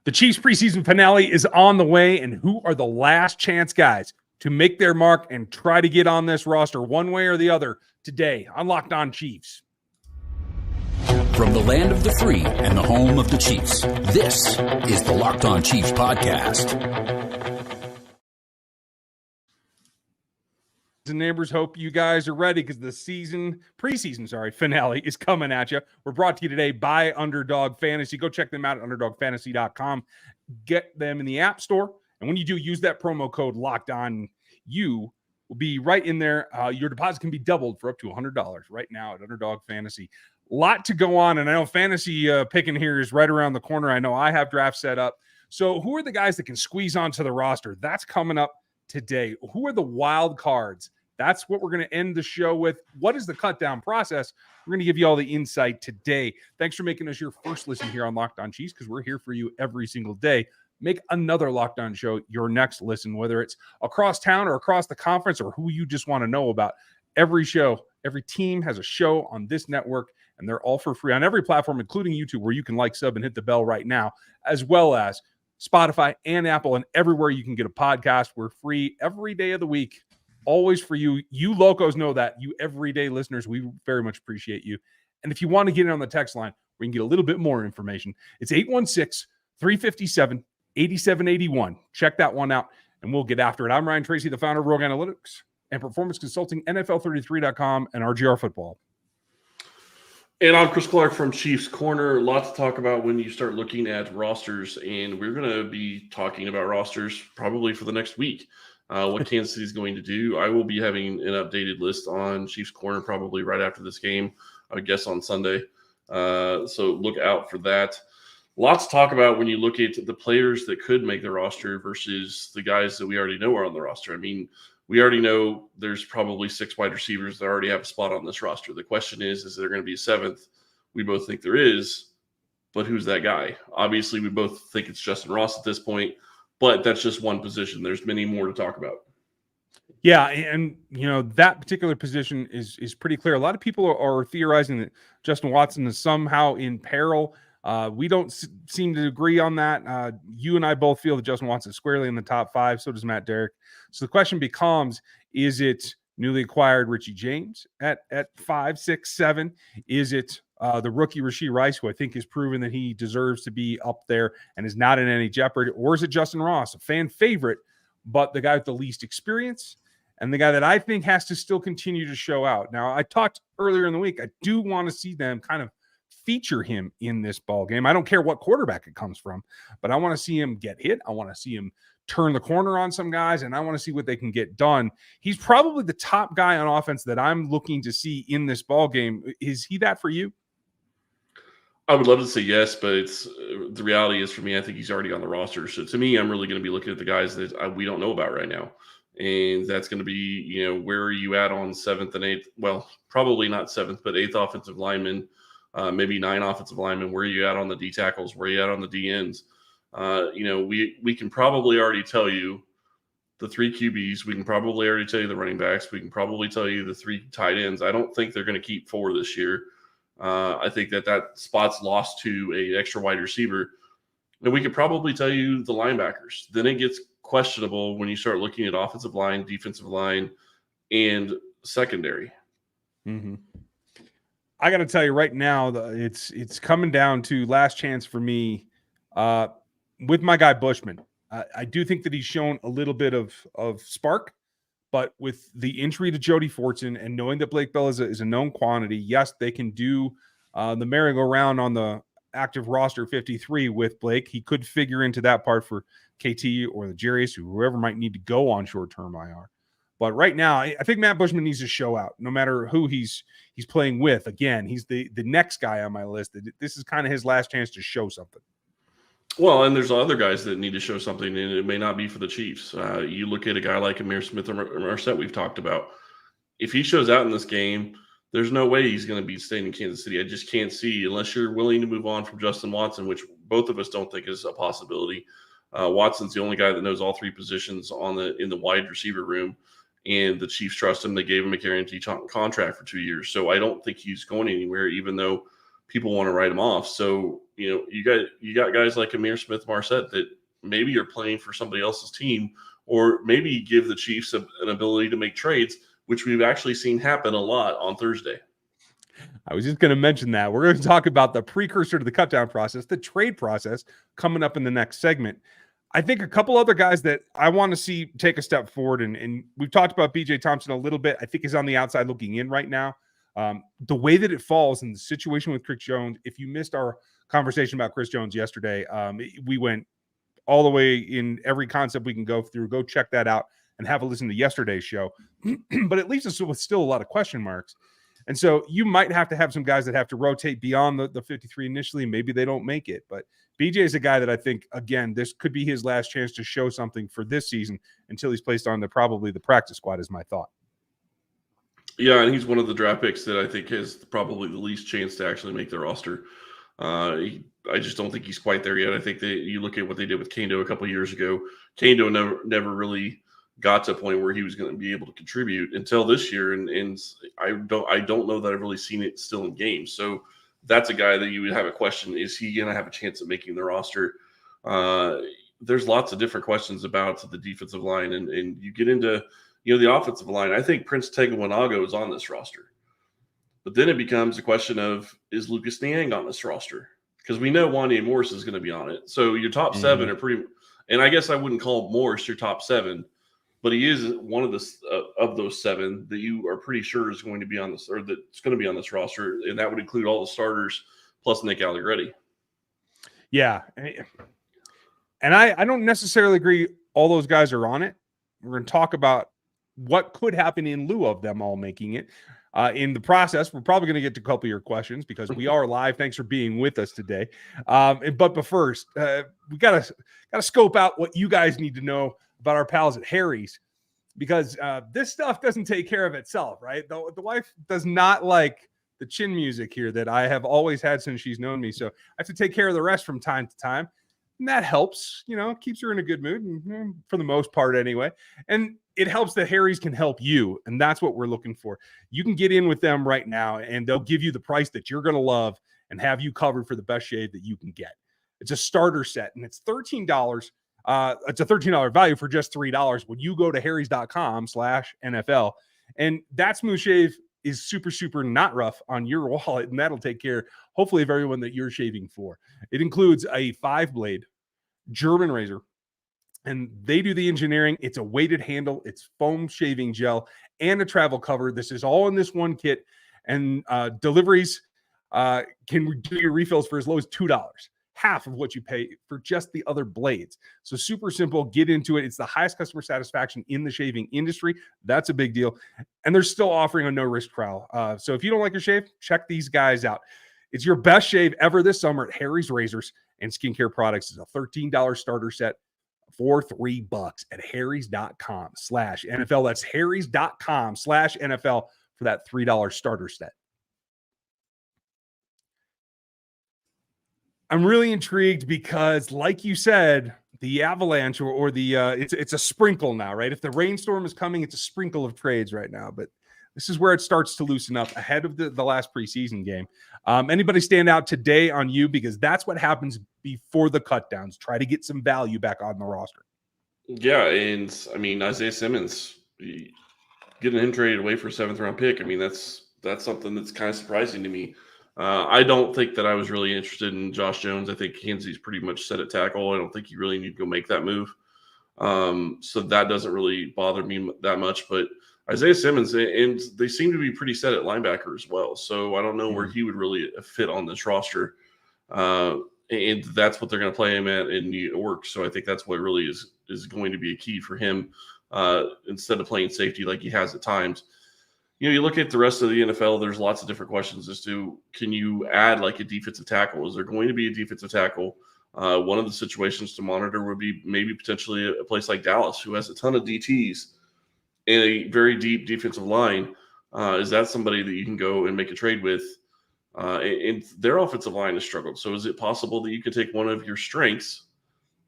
The Chiefs preseason finale is on the way, and who are the last chance guys to make their mark and try to get on this roster one way or the other today on Locked On Chiefs? From the land of the free and the home of the Chiefs, this is the Locked On Chiefs podcast. And neighbors, hope you guys are ready because the preseason finale is coming at you. We're brought to you today by Underdog Fantasy. Go check them out at underdogfantasy.com. Get them in the App Store. And when you do, use that promo code Locked On. You will be right in there. Your deposit can be doubled for up to $100 right now at Underdog Fantasy. A lot to go on, and I know fantasy picking here is right around the corner. I know I have drafts set up. So who are the guys that can squeeze onto the roster? That's coming up today. Who are the wild cards? That's what we're going to end the show with. What is the cut down process? We're going to give you all the insight today. Thanks for making us your first listen here on Locked On Chiefs, because we're here for you every single day. Make another Locked On show your next listen, whether it's across town or across the conference or who you just want to know about. Every show, every team has a show on this network, and they're all for free on every platform, including YouTube, where you can like, sub, and hit the bell right now, as well as Spotify and Apple and everywhere you can get a podcast. We're free every day of the week, always for you. You locos know that. You everyday listeners, we very much appreciate you. And if you want to get in on the text line, we can get a little bit more information. It's 816-357-8781. Check that one out, and we'll get after it. I'm Ryan Tracy, the founder of Rogue Analytics and Performance Consulting, NFL33.com, and RGR Football. And I'm Chris Clark from Chiefs Corner. A lot to talk about when you start looking at rosters, and we're going to be talking about rosters probably for the next week. What Kansas City is going to do. I will be having an updated list on Chiefs Corner probably right after this game, I guess on Sunday. So look out for that. Lots to talk about when you look at the players that could make the roster versus the guys that we already know are on the roster. I mean, we already know there's probably 6 wide receivers that already have a spot on this roster. The question is there going to be a 7th? We both think there is, but who's that guy? Obviously, we both think it's Justyn Ross at this point, but that's just one position. There's many more to talk about. Yeah, and that particular position is pretty clear. A lot of people are theorizing that Justin Watson is somehow in peril. We don't seem to agree on that. You and I both feel that Justin Watson is squarely in the top 5. So does Matt Derrick. So the question becomes, is it newly acquired Richie James at 5, 6, 7? Is it the rookie Rashee Rice, who I think has proven that he deserves to be up there and is not in any jeopardy? Or is it Justyn Ross, a fan favorite, but the guy with the least experience and the guy that I think has to still continue to show out? Now, I talked earlier in the week, I do want to see them kind of feature him in this ball game. I don't care what quarterback it comes from, but I want to see him get hit. I want to see him turn the corner on some guys, and I want to see what they can get done. He's probably the top guy on offense that I'm looking to see in this ball game. Is he that for you? I would love to say yes, but the reality is for me, I think he's already on the roster. So to me, I'm really going to be looking at the guys that we don't know about right now. And that's going to be, where are you at on 7th and 8th? Well, probably not 7th, but 8th offensive lineman, maybe 9 offensive linemen. Where are you at on the D tackles? Where are you at on the D ends? We can probably already tell you the 3 QBs. We can probably already tell you the running backs. We can probably tell you the 3 tight ends. I don't think they're going to keep 4 this year. I think that spot's lost to a extra wide receiver. And we could probably tell you the linebackers. Then it gets questionable when you start looking at offensive line, defensive line, and secondary. Mm-hmm. I got to tell you right now, it's coming down to last chance for me with my guy Bushman. I do think that he's shown a little bit of spark, but with the injury to Jody Fortson and knowing that Blake Bell is a known quantity, yes, they can do the merry-go-round on the active roster 53 with Blake. He could figure into that part for KT or the Jarius, or whoever might need to go on short-term IR. But right now, I think Matt Bushman needs to show out, no matter who he's playing with. Again, he's the next guy on my list. This is kind of his last chance to show something. Well, and there's other guys that need to show something, and it may not be for the Chiefs. You look at a guy like Amir Smith or Marset we've talked about. If he shows out in this game, there's no way he's going to be staying in Kansas City. I just can't see, unless you're willing to move on from Justin Watson, which both of us don't think is a possibility. Watson's the only guy that knows all 3 positions in the wide receiver room, and the Chiefs trust him. They gave him a guaranteed contract for 2 years. So I don't think he's going anywhere, even though people want to write him off. So, you got guys like Amir Smith-Marset that maybe you're playing for somebody else's team, or maybe give the Chiefs an ability to make trades, which we've actually seen happen a lot on Thursday. I was just going to mention that. We're going to talk about the precursor to the cutdown process, the trade process, coming up in the next segment. I think a couple other guys that I want to see take a step forward, and we've talked about B.J. Thompson a little bit. I think he's on the outside looking in right now. The way that it falls in the situation with Chris Jones, if you missed our conversation about Chris Jones yesterday, we went all the way in every concept we can go through. Go check that out and have a listen to yesterday's show. But it leaves us with still a lot of question marks. And so you might have to have some guys that have to rotate beyond the 53 initially. Maybe they don't make it. But BJ is a guy that I think, again, this could be his last chance to show something for this season until he's placed on probably the practice squad, is my thought. Yeah, and he's one of the draft picks that I think has probably the least chance to actually make the roster. I just don't think he's quite there yet. I think that you look at what they did with Kando a couple of years ago. Kando never really got to a point where he was going to be able to contribute until this year, and I don't know that I've really seen it still in games. So that's a guy that you would have a question: is he going to have a chance at making the roster? There's lots of different questions about the defensive line, and you get into the offensive line. I think Prince Tegawanago is on this roster, but then it becomes a question of, is Lucas Niang on this roster? Because we know Wanya Morris is going to be on it. So your top seven are pretty, and I guess I wouldn't call Morris your top seven, but he is one of those seven that you are pretty sure is going to be on this, or that's going to be on this roster, and that would include all the starters plus Nick Allegretti. Yeah, and I don't necessarily agree all those guys are on it. We're going to talk about what could happen in lieu of them all making it. In the process, we're probably going to get to a couple of your questions because we are live. Thanks for being with us today. But first, we got to scope out what you guys need to know about our pals at Harry's, because this stuff doesn't take care of itself, right? The wife does not like the chin music here that I have always had since she's known me. So I have to take care of the rest from time to time. And that helps, keeps her in a good mood, for the most part anyway. And it helps that Harry's can help you. And that's what we're looking for. You can get in with them right now, and they'll give you the price that you're going to love and have you covered for the best shave that you can get. It's a starter set, and it's $13. It's a $13 value for just $3 when you go to harrys.com/NFL. And that smooth shave is super, super not rough on your wallet, and that'll take care, hopefully, of everyone that you're shaving for. It includes a 5-blade German razor, and they do the engineering. It's a weighted handle, it's foam shaving gel, and a travel cover. This is all in this one kit, and deliveries can do your refills for as low as $2, half of what you pay for just the other blades. So super simple, get into it. It's the highest customer satisfaction in the shaving industry. That's a big deal. And they're still offering a no-risk trial. So if you don't like your shave, check these guys out. It's your best shave ever this summer at Harry's Razors and Skincare Products. It's a $13 starter set for $3 at harrys.com/NFL. That's harrys.com/NFL for that $3 starter set. I'm really intrigued because, like you said, the avalanche or the it's a sprinkle now, right? If the rainstorm is coming, it's a sprinkle of trades right now. But this is where it starts to loosen up ahead of the last preseason game. Anybody stand out today on you? Because that's what happens before the cutdowns. Try to get some value back on the roster. Yeah, and I mean, Isaiah Simmons, getting him traded away for a 7th-round pick, I mean, that's something that's kind of surprising to me. I don't think that I was really interested in Josh Jones. I think Hensley's pretty much set at tackle. I don't think you really need to go make that move. So that doesn't really bother me that much. But Isaiah Simmons, and they seem to be pretty set at linebacker as well. So I don't know where he would really fit on this roster. And that's what they're going to play him at in New York. So I think that's what really is going to be a key for him instead of playing safety like he has at times. You look at the rest of the NFL, there's lots of different questions as to, can you add like a defensive tackle? Is there going to be a defensive tackle? One of the situations to monitor would be maybe potentially a place like Dallas, who has a ton of DTs and a very deep defensive line. Is that somebody that you can go and make a trade with? And their offensive line has struggled. So is it possible that you can take one of your strengths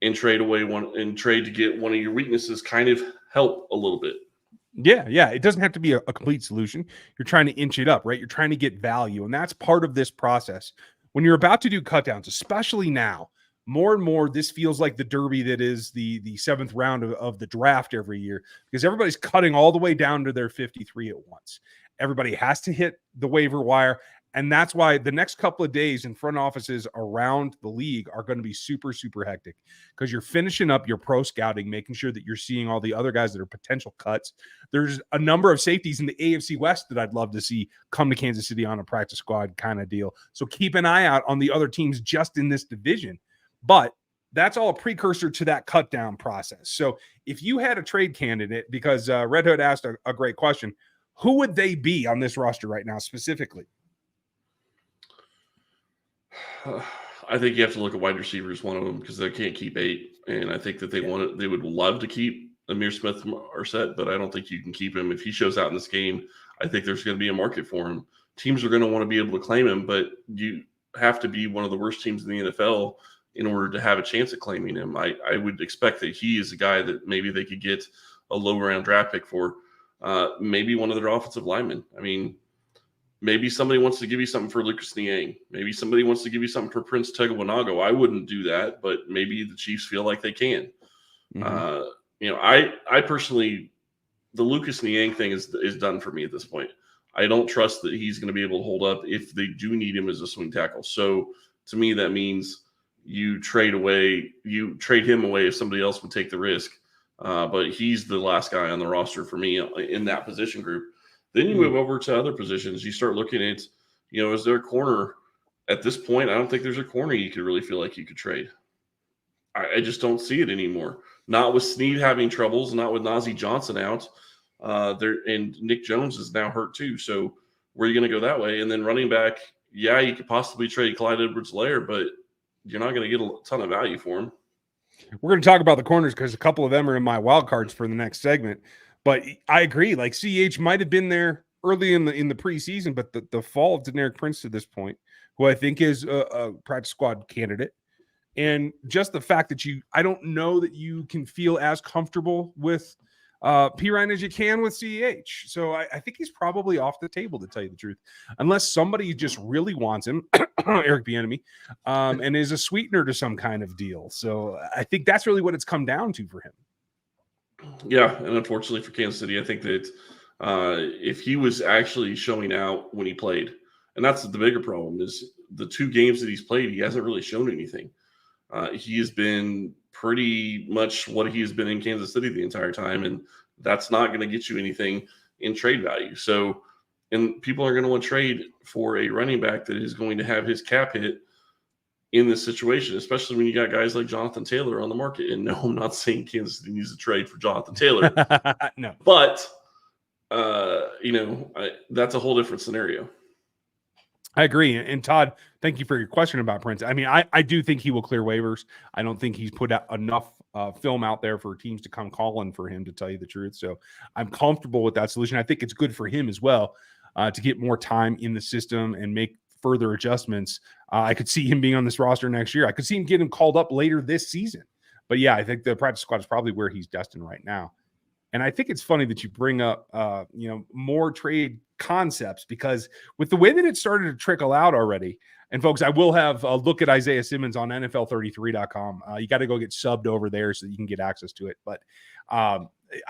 and trade away one and trade to get one of your weaknesses kind of help a little bit? Yeah. It doesn't have to be a complete solution. You're trying to inch it up, right? You're trying to get value. And that's part of this process when you're about to do cutdowns, especially now, more and more, this feels like the derby that is the 7th round of the draft every year, because everybody's cutting all the way down to their 53 at once. Everybody has to hit the waiver wire. And that's why the next couple of days in front offices around the league are going to be super, super hectic, because you're finishing up your pro scouting, making sure that you're seeing all the other guys that are potential cuts. There's a number of safeties in the AFC West that I'd love to see come to Kansas City on a practice squad kind of deal. So keep an eye out on the other teams just in this division. But that's all a precursor to that cut down process. So if you had a trade candidate, because Red Hood asked a great question, who would they be on this roster right now specifically? I think you have to look at wide receivers, one of them, because they can't keep 8. And I think that they would love to keep Amir Smith-Marset, but I don't think you can keep him. If he shows out in this game, I think there's going to be a market for him. Teams are going to want to be able to claim him, but you have to be one of the worst teams in the NFL in order to have a chance at claiming him. I would expect that he is a guy that maybe they could get a low-round draft pick for, maybe one of their offensive linemen. I mean, maybe somebody wants to give you something for Lucas Niang. Maybe somebody wants to give you something for Prince Tegawanago. I wouldn't do that, but maybe the Chiefs feel like they can. Mm-hmm. I personally, the Lucas Niang thing is done for me at this point. I don't trust that he's going to be able to hold up if they do need him as a swing tackle. So to me, that means you trade him away if somebody else would take the risk. But he's the last guy on the roster for me in that position group. Then you move over to other positions. You start looking at, is there a corner at this point? I don't think there's a corner you could really feel like you could trade. I just don't see it anymore. Not with Snead having troubles, not with Najee Johnson out. And Nick Jones is now hurt too. So where are you going to go that way? And then running back, yeah, you could possibly trade Clyde Edwards-Helaire, but you're not going to get a ton of value for him. We're going to talk about the corners because a couple of them are in my wild cards for the next segment. But I agree. Like CH might have been there early in the preseason, but the fall of Deneric Prince to this point, who I think is a practice squad candidate, and just the fact that I don't know that you can feel as comfortable with Pirine as you can with CH. So I think he's probably off the table, to tell you the truth, unless somebody just really wants him, Eric Bieniemy, and is a sweetener to some kind of deal. So I think that's really what it's come down to for him. Yeah, and unfortunately for Kansas City, I think that if he was actually showing out when he played, and that's the bigger problem, is the 2 games that he's played, he hasn't really shown anything. He has been pretty much what he has been in Kansas City the entire time, and that's not going to get you anything in trade value. So, and people are going to want to trade for a running back that is going to have his cap hit in this situation, especially when you got guys like Jonathan Taylor on the market. And no, I'm not saying Kansas City needs to trade for Jonathan Taylor. No. But, that's a whole different scenario. I agree. And Todd, thank you for your question about Prince. I mean, I do think he will clear waivers. I don't think he's put out enough film out there for teams to come calling for him, to tell you the truth. So I'm comfortable with that solution. I think it's good for him as well to get more time in the system and make further adjustments. I could see him being on this roster next year. I could see him getting called up later this season. But yeah, I think the practice squad is probably where he's destined right now. And I think it's funny that you bring up, more trade concepts, because with the way that it started to trickle out already, and folks, I will have a look at Isaiah Simmons on NFL33.com. You got to go get subbed over there so that you can get access to it. But I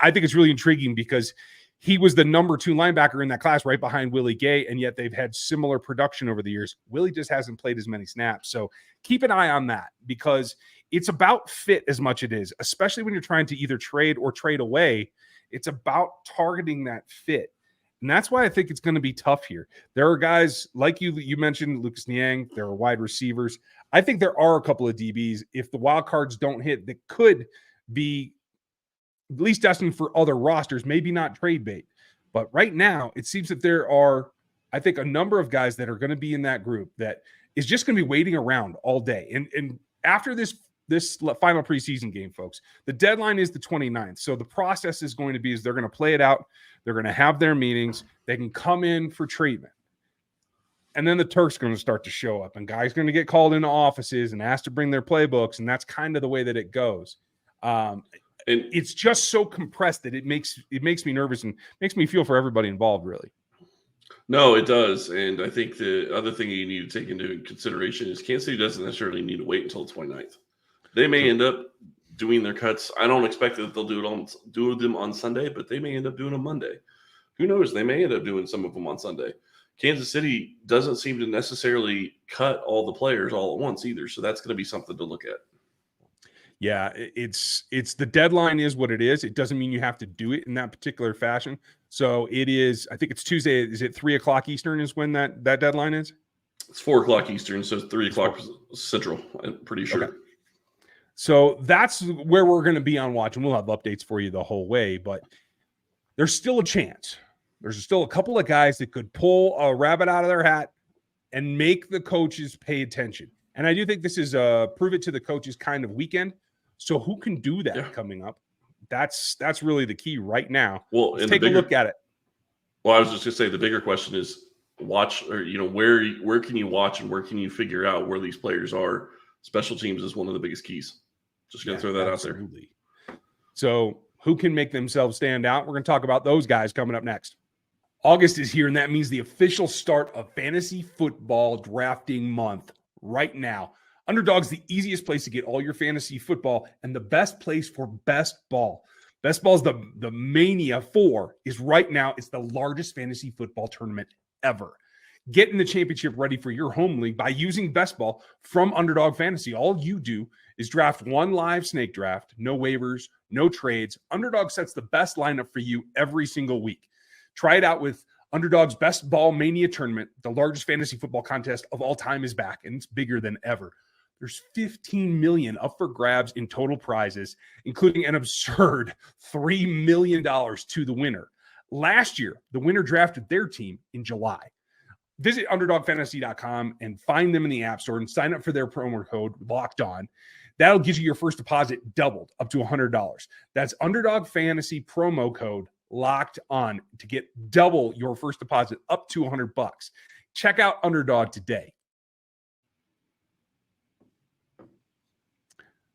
think it's really intriguing because he was the number 2 linebacker in that class right behind Willie Gay, and yet they've had similar production over the years. Willie just hasn't played as many snaps. So keep an eye on that, because it's about fit as much as it is, especially when you're trying to either trade or trade away. It's about targeting that fit. And that's why I think it's going to be tough here. There are guys like you mentioned, Lucas Niang. There are wide receivers. I think there are a couple of DBs, if the wild cards don't hit, that could be at least destined for other rosters, maybe not trade bait. But right now, it seems that there are, I think, a number of guys that are going to be in that group that is just going to be waiting around all day. And after this final preseason game, folks, the deadline is the 29th. So the process is going to be they're going to play it out. They're going to have their meetings. They can come in for treatment. And then the Turk's going to start to show up, and guys going to get called into offices and asked to bring their playbooks. And that's kind of the way that it goes. And it's just so compressed that it makes me nervous and makes me feel for everybody involved, really. No, it does. And I think the other thing you need to take into consideration is Kansas City doesn't necessarily need to wait until the 29th. They may end up doing their cuts. I don't expect that they'll do them on Sunday, but they may end up doing them Monday. Who knows? They may end up doing some of them on Sunday. Kansas City doesn't seem to necessarily cut all the players all at once either. So that's going to be something to look at. Yeah, it's the deadline is what it is. It doesn't mean you have to do it in that particular fashion. So it is, I think it's Tuesday. Is it 3:00 Eastern is when that deadline is? It's 4:00 Eastern, so it's 3:00 Central, I'm pretty sure. Okay. So that's where we're going to be on watch, and we'll have updates for you the whole way. But there's still a chance. There's still a couple of guys that could pull a rabbit out of their hat and make the coaches pay attention. And I do think this is a prove it to the coaches kind of weekend. So who can do that coming up? That's really the key right now. Well, let's take a look at it. Well, I was just going to say the bigger question is watch, or where can you watch and where can you figure out where these players are? Special teams is one of the biggest keys. Just going to throw that out there. So who can make themselves stand out? We're going to talk about those guys coming up next. August is here, and that means the official start of fantasy football drafting month right now. Underdog's the easiest place to get all your fantasy football and the best place for best ball. Best ball is the mania for is right now. It's the largest fantasy football tournament ever. Getting the championship ready for your home league by using Best Ball from Underdog Fantasy. All you do is draft one live snake draft, no waivers, no trades. Underdog sets the best lineup for you every single week. Try it out with Underdog's Best Ball Mania Tournament. The largest fantasy football contest of all time is back, and it's bigger than ever. There's $15 million up for grabs in total prizes, including an absurd $3 million to the winner. Last year, the winner drafted their team in July. Visit UnderdogFantasy.com and find them in the App Store and sign up for their promo code Locked On. That'll get you your first deposit doubled up to $100. That's Underdog Fantasy promo code Locked On to get double your first deposit up to $100. Check out Underdog today.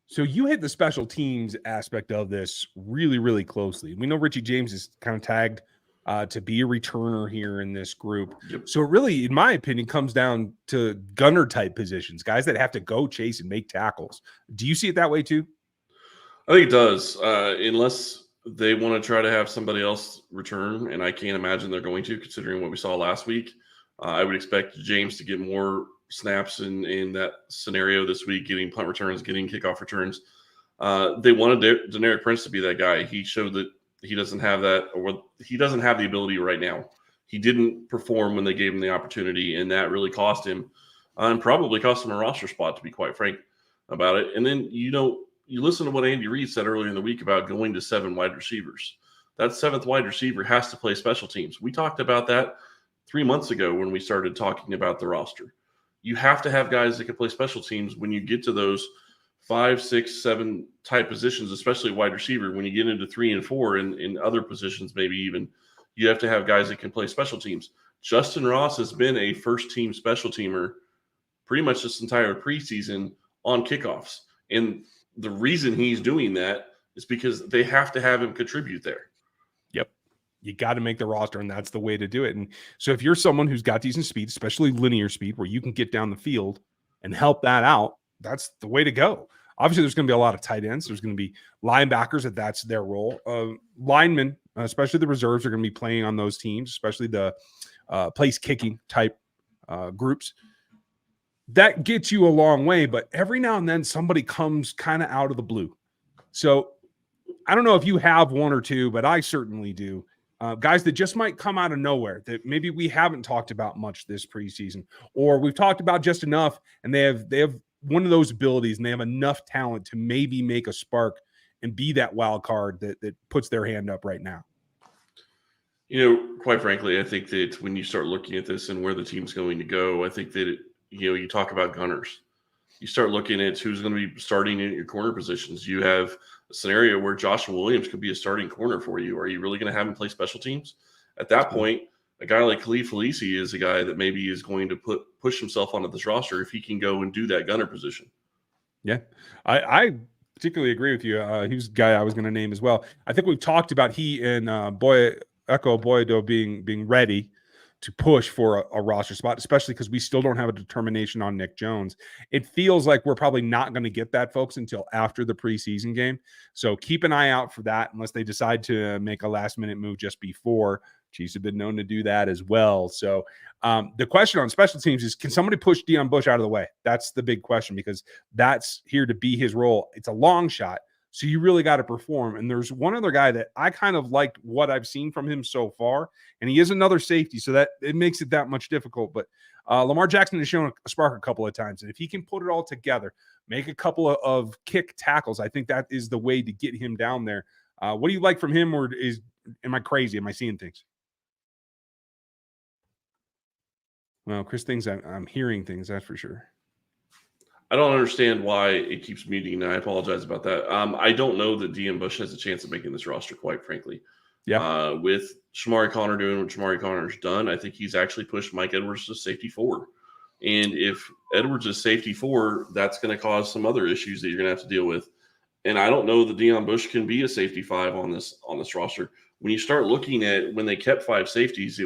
So you hit the special teams aspect of this really, really closely. We know Richie James is kind of tagged to be a returner here in this group. Yep. So it really, in my opinion, comes down to gunner type positions, guys that have to go chase and make tackles. Do you see it that way too? I think it does, unless they want to try to have somebody else return, and I can't imagine they're going to, considering what we saw last week. I would expect James to get more snaps in that scenario this week, getting punt returns, getting kickoff returns. They wanted Deneric Prince to be that guy. He showed that he doesn't have that, or he doesn't have the ability right now. He didn't perform when they gave him the opportunity, and that really cost him, and probably cost him a roster spot, to be quite frank about it. And then, you listen to what Andy Reid said earlier in the week about going to 7 wide receivers. That 7th wide receiver has to play special teams. We talked about that 3 months ago when we started talking about the roster. You have to have guys that can play special teams when you get to those 5, 6, 7 type positions, especially wide receiver. When you get into 3 and 4 in other positions, maybe even, you have to have guys that can play special teams. Justyn Ross has been a first-team special teamer pretty much this entire preseason on kickoffs. And the reason he's doing that is because they have to have him contribute there. Yep. You got to make the roster, and that's the way to do it. And so if you're someone who's got decent speed, especially linear speed, where you can get down the field and help that out, that's the way to go. Obviously, there's going to be a lot of tight ends. There's going to be linebackers that's their role. Linemen, especially the reserves, are going to be playing on those teams, especially the place kicking type groups. That gets you a long way, but every now and then somebody comes kind of out of the blue. So I don't know if you have one or two, but I certainly do. Guys that just might come out of nowhere that maybe we haven't talked about much this preseason, or we've talked about just enough, and they have one of those abilities and they have enough talent to maybe make a spark and be that wild card that puts their hand up right now. Quite frankly, I think that when you start looking at this and where the team's going to go, I think that, you talk about gunners. You start looking at who's going to be starting in your corner positions. You have a scenario where Joshua Williams could be a starting corner for you. Are you really going to have him play special teams? At that point, a guy like Khalid Felici is a guy that maybe is going to push himself onto this roster if he can go and do that gunner position. Yeah, I particularly agree with you. He's a guy I was going to name as well. I think we've talked about he and Echo Boyedo being ready. to push for a roster spot, especially because we still don't have a determination on Nick Jones. It feels like we're probably not going to get that, folks, until after the preseason game. So keep an eye out for that unless they decide to make a last-minute move just before. Chiefs have been known to do that as well. So the question on special teams is, can somebody push Deon Bush out of the way? That's the big question, because that's here to be his role. It's a long shot, so you really got to perform. And there's one other guy that I kind of liked what I've seen from him so far, and he is another safety, so that it makes it that much difficult. But Lamar Jackson has shown a spark a couple of times, and if he can put it all together, make a couple of kick tackles, I think that is the way to get him down there. What do you like from him, or am I crazy? Am I seeing things? Well, Chris thinks I'm hearing things, that's for sure. I don't understand why it keeps muting, and I apologize about that. I don't know that Deon Bush has a chance of making this roster, quite frankly. Yeah. With Shamari Connor doing what Shamari Connor's done, I think he's actually pushed Mike Edwards to safety 4. And if Edwards is safety 4, that's going to cause some other issues that you're going to have to deal with. And I don't know that Deon Bush can be a safety 5 on this roster. When you start looking at when they kept 5 safeties,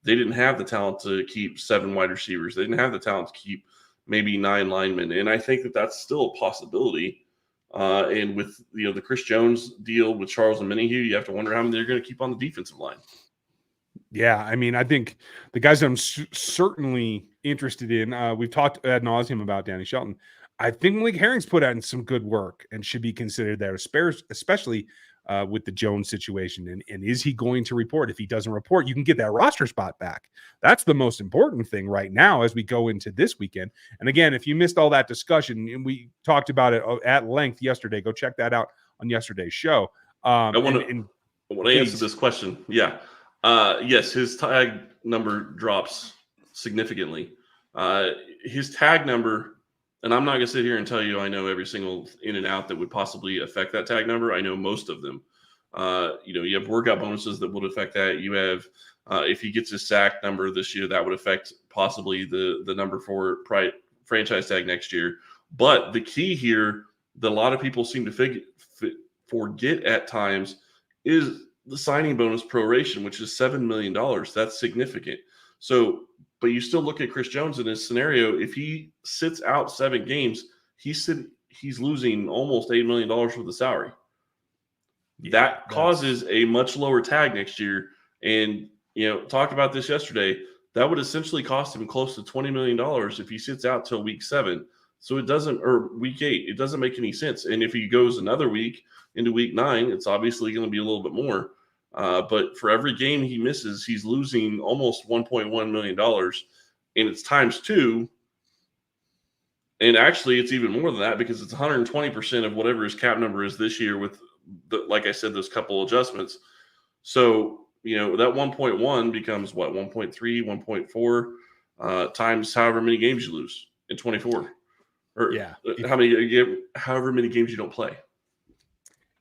they didn't have the talent to keep 7 wide receivers. They didn't have the talent to keep maybe 9 linemen. And I think that that's still a possibility. And with the Chris Jones deal with Charles and Minihue, you have to wonder how many they're going to keep on the defensive line. Yeah, I mean, I think the guys that I'm certainly interested in, we've talked ad nauseum about Danny Shelton. I think Malik Herring's put out in some good work and should be considered there, especially with the Jones situation. And is he going to report? If he doesn't report, you can get that roster spot back. That's the most important thing right now as we go into this weekend. And again, if you missed all that discussion, and we talked about it at length yesterday, go check that out on yesterday's show. I want to answer this question. Yeah. Yes, his tag number drops significantly. His tag number, and I'm not going to sit here and tell you I know every single in and out that would possibly affect that tag number. I know most of them. You have workout bonuses that would affect that. You have, if he gets his sack number this year, that would affect possibly the number 4 franchise tag next year. But the key here that a lot of people seem to forget at times is the signing bonus proration, which is $7 million. That's significant. So, but you still look at Chris Jones in his scenario. If he sits out 7 games, he's losing almost $8 million worth of salary. Yeah, that causes a much lower tag next year. And, talked about this yesterday. That would essentially cost him close to $20 million if he sits out till week 7. So or week 8, it doesn't make any sense. And if he goes another week into week 9, it's obviously going to be a little bit more. But for every game he misses, he's losing almost $1.1 million, and it's times 2. And actually, it's even more than that because it's 120% of whatever his cap number is this year with, like I said, those couple adjustments. So, that 1.1 becomes what, 1.3, 1.4 times however many games you lose in 24. Or yeah, however many games you don't play.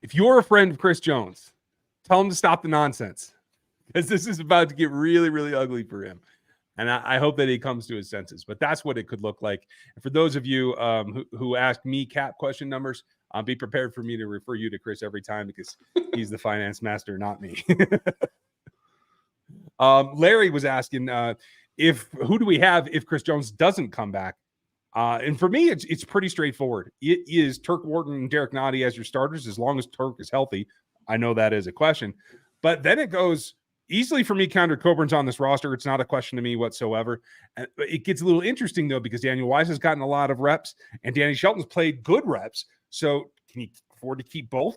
If you're a friend of Chris Jones, tell him to stop the nonsense, because this is about to get really, really ugly for him. And I hope that he comes to his senses. But that's what it could look like. And for those of you who asked me cap question numbers, be prepared for me to refer you to Chris every time, because he's the finance master, not me. Larry was asking who do we have if Chris Jones doesn't come back? And for me, it's pretty straightforward. It is Turk Wharton and Derek Nottie as your starters, as long as Turk is healthy. I know that is a question. But then it goes easily for me. Kendrick Coburn's on this roster. It's not a question to me whatsoever. And it gets a little interesting, though, because Daniel Wise has gotten a lot of reps, and Danny Shelton's played good reps. So can you afford to keep both?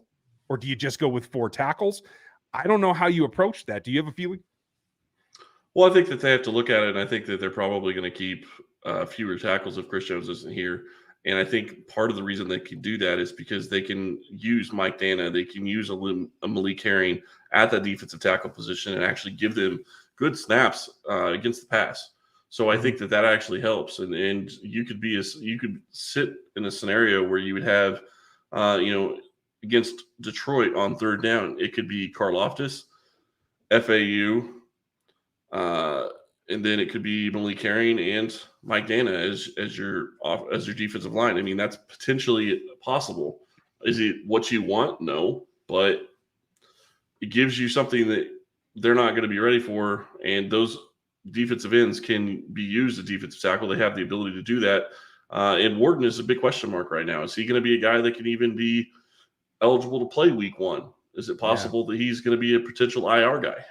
Or do you just go with 4 tackles? I don't know how you approach that. Do you have a feeling? Well, I think that they have to look at it, and I think that they're probably going to keep fewer tackles if Chris Jones isn't here. And I think part of the reason they can do that is because they can use Mike Dana, they can use a Malik Herring at that defensive tackle position and actually give them good snaps against the pass. So I think that actually helps. And you could sit in a scenario where you would have, against Detroit on 3rd down, it could be Karlaftis, FAU, and then it could be Malik Herring and Mike Dana as your defensive line. I mean, that's potentially possible. Is it what you want? No, but it gives you something that they're not going to be ready for. And those defensive ends can be used as defensive tackle. They have the ability to do that. And Warden is a big question mark right now. Is he going to be a guy that can even be eligible to play week 1? Is it possible that he's going to be a potential IR guy?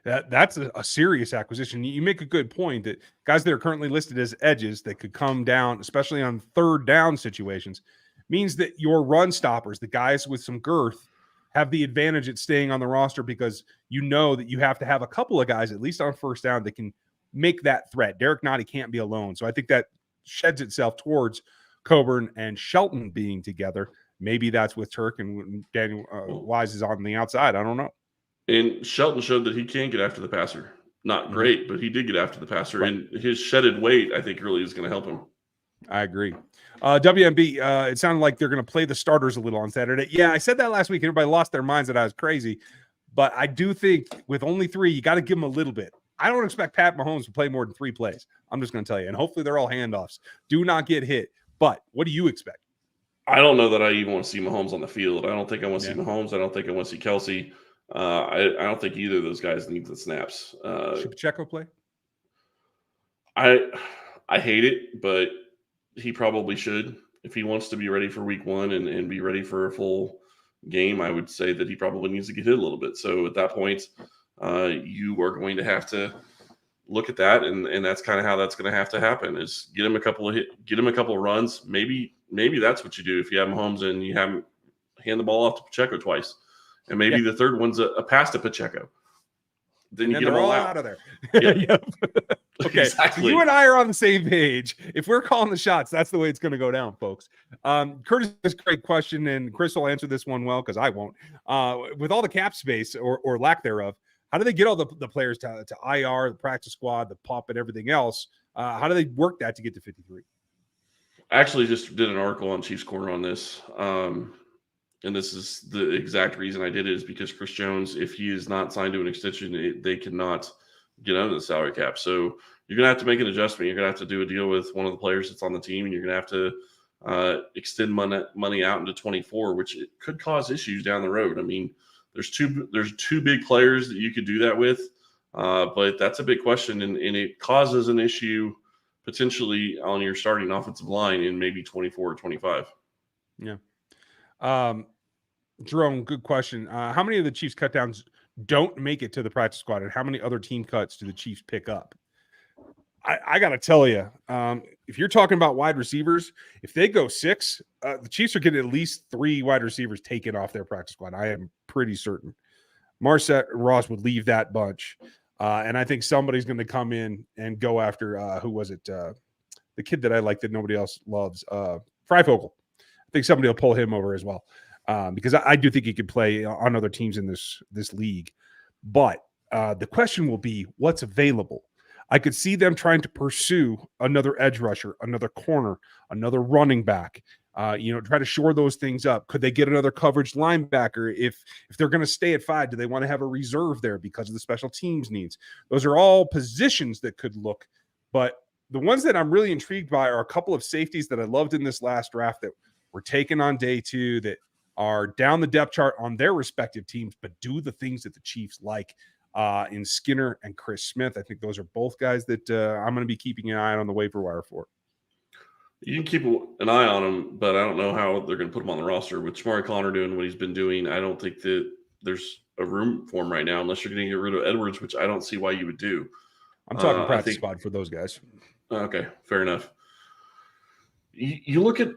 That's a serious acquisition. You make a good point that guys that are currently listed as edges that could come down, especially on third down situations, means that your run stoppers, the guys with some girth, have the advantage at staying on the roster because you know that you have to have a couple of guys, at least on first down, that can make that threat. Derek Nottie can't be alone. So I think that sheds itself towards Coburn and Shelton being together. Maybe that's with Turk and Daniel Wise is on the outside. I don't know. And Shelton showed that he can get after the passer. Not great, but he did get after the passer. Right. And his shedded weight, I think, really is going to help him. I agree. WMB, it sounded like they're going to play the starters a little on Saturday. Yeah, I said that last week. Everybody lost their minds that I was crazy. But I do think with only 3, you got to give them a little bit. I don't expect Pat Mahomes to play more than 3 plays. I'm just going to tell you. And hopefully they're all handoffs. Do not get hit. But what do you expect? I don't know that I even want to see Mahomes on the field. I don't think I want to see Mahomes. I don't think I want to see Kelsey. I don't think either of those guys need the snaps. Should Pacheco play? I hate it, but he probably should. If he wants to be ready for week 1 and be ready for a full game, I would say that he probably needs to get hit a little bit. So at that point, you are going to have to look at that, and that's kind of how that's going to have to happen. Is get him a couple of runs. Maybe that's what you do if you have Mahomes and you have him hand the ball off to Pacheco twice, and maybe the third one's a pass to Pacheco. Then you get them all out of there. Yep. Okay, exactly. So you and I are on the same page. If we're calling the shots, that's the way it's going to go down, folks. Curtis, this great question, and Chris will answer this one well because I won't. With all the cap space or lack thereof, how do they get all the players to IR, the practice squad, the PUP, and everything else? How do they work that to get to 53? I actually just did an article on Chiefs Corner on this. And this is the exact reason I did it is because Chris Jones, if he is not signed to an extension, they cannot get under the salary cap. So you're going to have to make an adjustment. You're going to have to do a deal with one of the players that's on the team, and you're going to have to extend money out into 24, which it could cause issues down the road. I mean, there's two big players that you could do that with, but that's a big question, and it causes an issue potentially on your starting offensive line in maybe 24 or 25. Yeah. Jerome, good question. How many of the Chiefs cutdowns don't make it to the practice squad, and how many other team cuts do the Chiefs pick up? I got to tell you, if you're talking about wide receivers, if they go 6, the Chiefs are getting at least 3 wide receivers taken off their practice squad. I am pretty certain. Marset and Ross would leave that bunch. And I think somebody's going to come in and go after, who was it? The kid that I like that nobody else loves, Freifogel. I think somebody will pull him over as well, because I do think he could play on other teams in this league. But the question will be, what's available? I could see them trying to pursue another edge rusher, another corner, another running back, try to shore those things up. Could they get another coverage linebacker? If they're going to stay at 5, do they want to have a reserve there because of the special teams needs? Those are all positions that could look, but the ones that I'm really intrigued by are a couple of safeties that I loved in this last draft that were taken on day 2 that are down the depth chart on their respective teams, but do the things that the Chiefs like. In Skinner and Chris Smith. I think those are both guys that I'm going to be keeping an eye on the waiver wire for. You can keep an eye on them, but I don't know how they're going to put him on the roster. With Shamari Connor doing what he's been doing, I don't think that there's a room for him right now unless you're going to get rid of Edwards, which I don't see why you would do. I'm talking practice squad for those guys. Okay, fair enough. You look at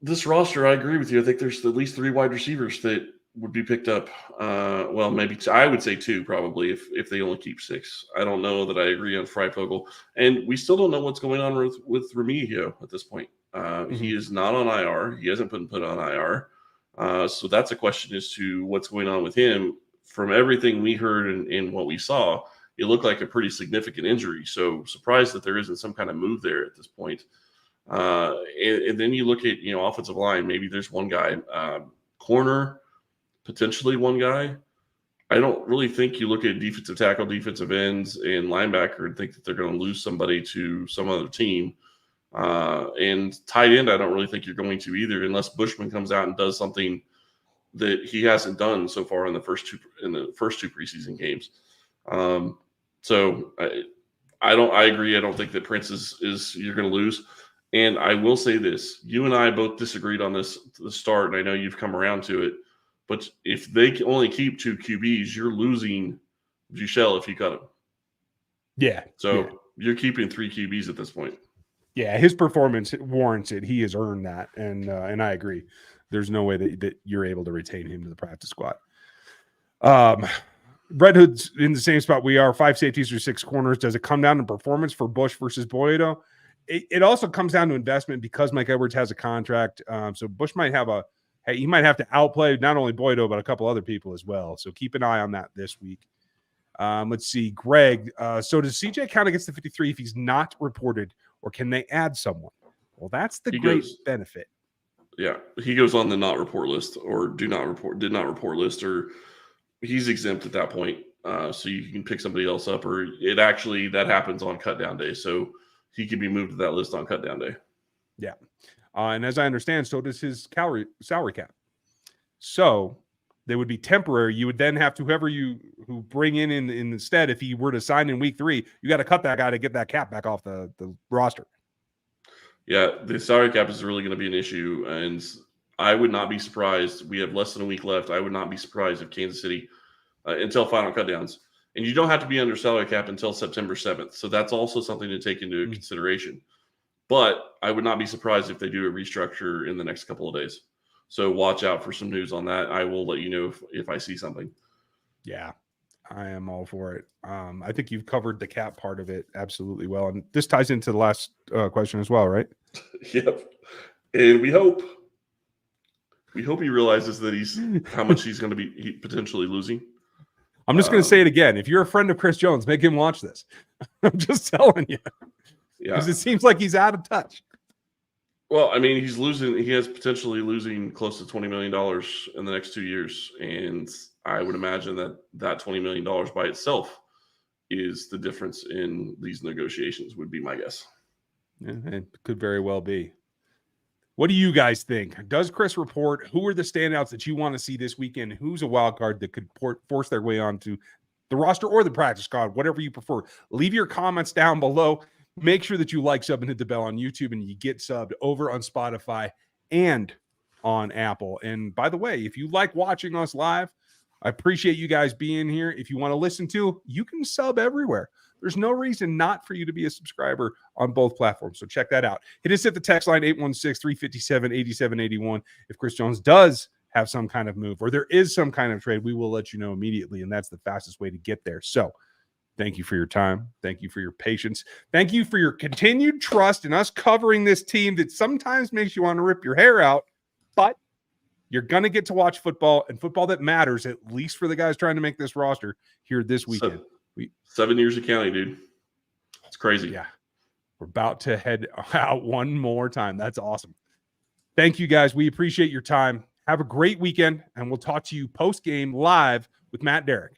this roster, I agree with you. I think there's at least 3 wide receivers that would be picked up. Maybe I would say 2 probably if they only keep 6. I don't know that I agree on Freifogel, and we still don't know what's going on with Remigio at this point. He is not on IR. He hasn't been put on IR, so that's a question as to what's going on with him. From everything we heard and what we saw, it looked like a pretty significant injury. So surprised that there isn't some kind of move there at this point. And then you look at offensive line. Maybe there's one guy, corner. Potentially one guy. I don't really think you look at defensive tackle, defensive ends, and linebacker and think that they're going to lose somebody to some other team. And tight end, I don't really think you're going to either, unless Bushman comes out and does something that he hasn't done so far in the first two preseason games. So I agree. I don't think that Prince is you're going to lose. And I will say this: you and I both disagreed on this at the start, and I know you've come around to it. But if they can only keep 2 QBs, you're losing Jushel if you cut him. Yeah. So you're keeping 3 QBs at this point. Yeah, his performance warrants it. He has earned that, and I agree. There's no way that you're able to retain him to the practice squad. Red Hood's in the same spot we are. 5 safeties or 6 corners. Does it come down to performance for Bush versus Boyedo? It also comes down to investment because Mike Edwards has a contract. So Bush might have he might have to outplay not only Boyedo, but a couple other people as well. So keep an eye on that this week. Let's see. Greg, so does CJ count against the 53 if he's not reported, or can they add someone? Well, that's the great benefit. Yeah, he goes on the not report list or did not report list, or he's exempt at that point. So you can pick somebody else up, or that happens on cut down day. So he can be moved to that list on cut down day. Yeah. And as I understand, so does his salary cap. So they would be temporary. You would then have to, whoever who bring in instead, if he were to sign in week 3, you got to cut that guy to get that cap back off the roster. Yeah, the salary cap is really going to be an issue, and I would not be surprised. We have less than a week left. I would not be surprised if Kansas City, until final cutdowns, and you don't have to be under salary cap until September 7th. So that's also something to take into consideration. But I would not be surprised if they do a restructure in the next couple of days. So watch out for some news on that. I will let you know if I see something. Yeah, I am all for it. I think you've covered the cap part of it absolutely well. And this ties into the last question as well, right? Yep. And we hope he realizes that how much he's going to be potentially losing. I'm just going to say it again. If you're a friend of Chris Jones, make him watch this. I'm just telling you. Yeah. Because it seems like he's out of touch. Well, I mean, he has potentially losing close to $20 million in the next 2 years. And I would imagine that $20 million by itself is the difference in these negotiations, would be my guess. Yeah, it could very well be. What do you guys think? Does Chris report? Who are the standouts that you want to see this weekend? Who's a wild card that could force their way onto the roster or the practice squad, whatever you prefer? Leave your comments down below. Make sure that you like, sub, and hit the bell on YouTube, and you get subbed over on Spotify and on Apple. And by the way, if you like watching us live, I appreciate you guys being here. If you want to listen to, you can sub everywhere. There's no reason not for you to be a subscriber on both platforms. So check that out. Hit us at the text line 816-357-8781. If Chris Jones does have some kind of move or there is some kind of trade, we will let you know immediately. And that's the fastest way to get there. So thank you for your time. Thank you for your patience. Thank you for your continued trust in us covering this team that sometimes makes you want to rip your hair out, but you're going to get to watch football, and football that matters, at least for the guys trying to make this roster here this weekend. 7 years of counting, dude. It's crazy. Yeah. We're about to head out one more time. That's awesome. Thank you, guys. We appreciate your time. Have a great weekend, and we'll talk to you post-game live with Matt Derrick.